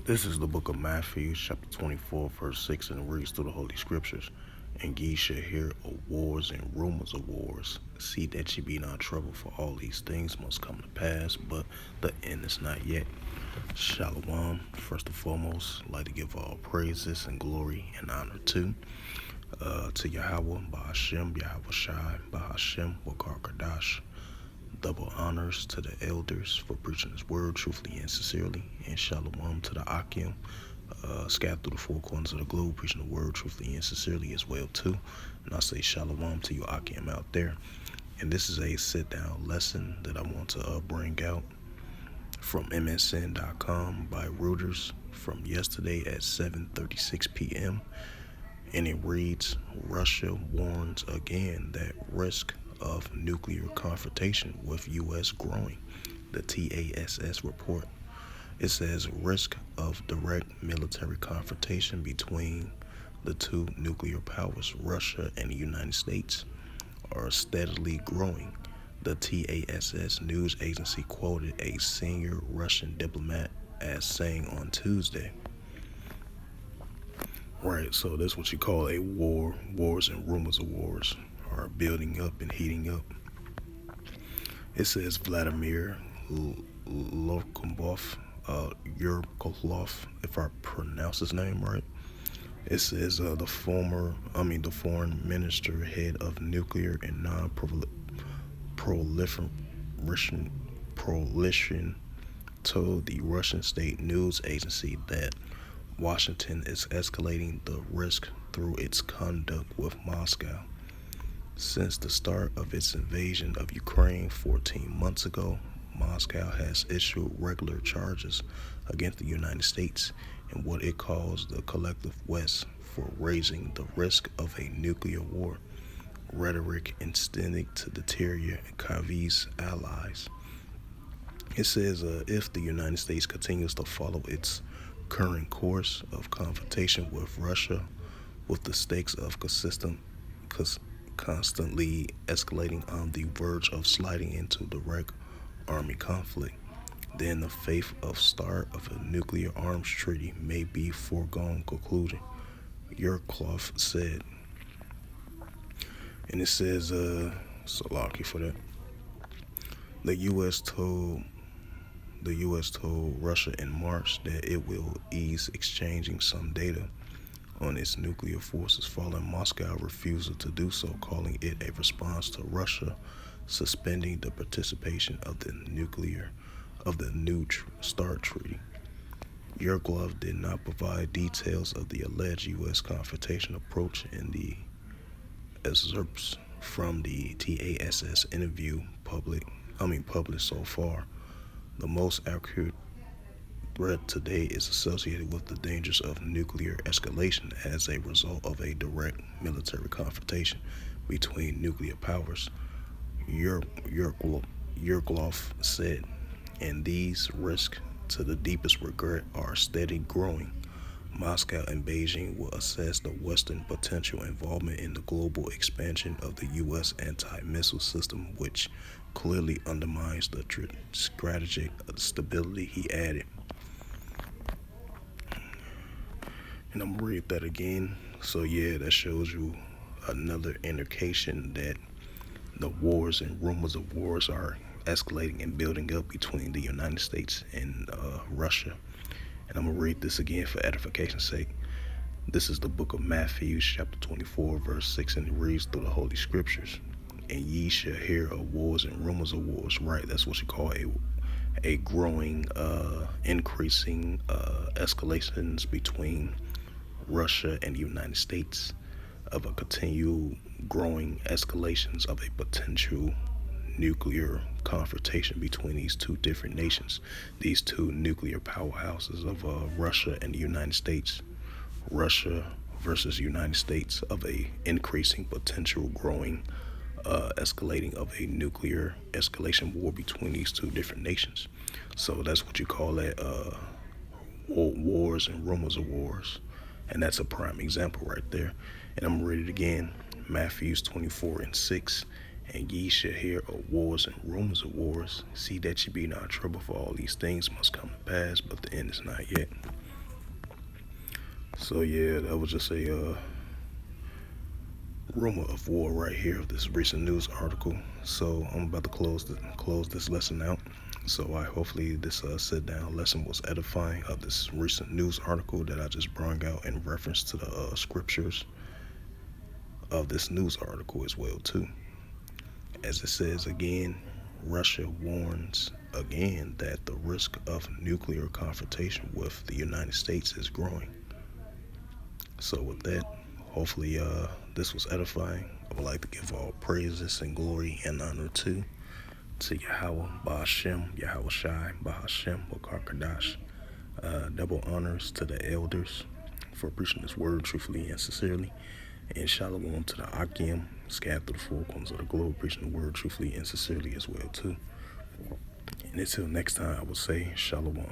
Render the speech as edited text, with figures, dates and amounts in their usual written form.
This is the book of Matthew, chapter 24, verse 6, and it reads through the Holy Scriptures. And ye shall hear of wars and rumors of wars. See that ye be not troubled, for all these things must come to pass, but the end is not yet. Shalom. First and foremost, I'd like to give all praises and glory and honor to Yahweh, Bahashem, Yahweh Shai, Bahashem, Wakar Kadash. Double honors to the elders for preaching his word truthfully and sincerely, and shalom to the Akim, scattered through the four corners of the globe, preaching the word truthfully and sincerely as well too. And I say shalom to you Akim out there. And this is a sit-down lesson that I want to bring out from msn.com by Reuters from yesterday at 7:36 p.m. And it reads, Russia warns again that risk of nuclear confrontation with U.S. growing. The TASS report. It says risk of direct military confrontation between the two nuclear powers, Russia and the United States, are steadily growing. The TASS news agency quoted a senior Russian diplomat as saying on Tuesday. Right, so that's what you call a war. Wars and rumors of wars are building up and heating up. It says Vladimir Lokombov, Yurkolov, if I pronounce his name right. It says the foreign minister, head of nuclear and non-proliferation, told the Russian state news agency that Washington is escalating the risk through its conduct with Moscow. Since the start of its invasion of Ukraine 14 months ago, Moscow has issued regular charges against the United States and what it calls the collective West for raising the risk of a nuclear war, rhetoric intended to deter Kyiv's allies. It says if the United States continues to follow its current course of confrontation with Russia, with the stakes of constantly escalating on the verge of sliding into direct army conflict, then the faith of start of a nuclear arms treaty may be foregone conclusion, Yurkolov said. And it says, Salaki for that. The U.S. told Russia in March that it will ease exchanging some data on its nuclear forces following Moscow's refusal to do so, calling it a response to Russia suspending the participation of the New START treaty. Yurkolov did not provide details of the alleged U.S. confrontation approach in the excerpts from the TASS interview published so far. The most accurate threat today is associated with the dangers of nuclear escalation as a result of a direct military confrontation between nuclear powers, Yurkolov said, and these risks, to the deepest regret, are steadily growing. Moscow and Beijing will assess the Western potential involvement in the global expansion of the U.S. anti-missile system, which clearly undermines the strategic stability, he added. And I'm going to read that again. So yeah, that shows you another indication that the wars and rumors of wars are escalating and building up between the United States and Russia. And I'm going to read this again for edification's sake. This is the book of Matthew, chapter 24, verse 6, and it reads through the Holy Scriptures. And ye shall hear of wars and rumors of wars. Right, that's what you call a growing, increasing escalations between Russia and the United States, of a continual growing escalations of a potential nuclear confrontation between these two different nations, these two nuclear powerhouses of Russia and the United States. Russia versus United States, of a increasing potential growing escalating of a nuclear escalation war between these two different nations. So that's what you call that, wars and rumors of wars. And that's a prime example right there. And I'm going to read it again. Matthew 24 and 6. And ye shall hear of wars and rumors of wars. See that ye be not troubled, for all these things must come to pass, but the end is not yet. So yeah, that was just a rumor of war right here of this recent news article. So I'm about to close this lesson out. So I hopefully this sit down lesson was edifying of this recent news article that I just brought out in reference to the scriptures of this news article as well too. As it says again, Russia warns again that the risk of nuclear confrontation with the United States is growing. So with that, hopefully this was edifying. I would like to give all praises and glory and honor to Yahweh, Ba'ashem, Yahweh Shai, Ba'ashem, Wakar double honors to the elders for preaching this word truthfully and sincerely. And shalom to the Akim, scattered through the four corners of the globe, preaching the word truthfully and sincerely as well too. And until next time, I will say shalom.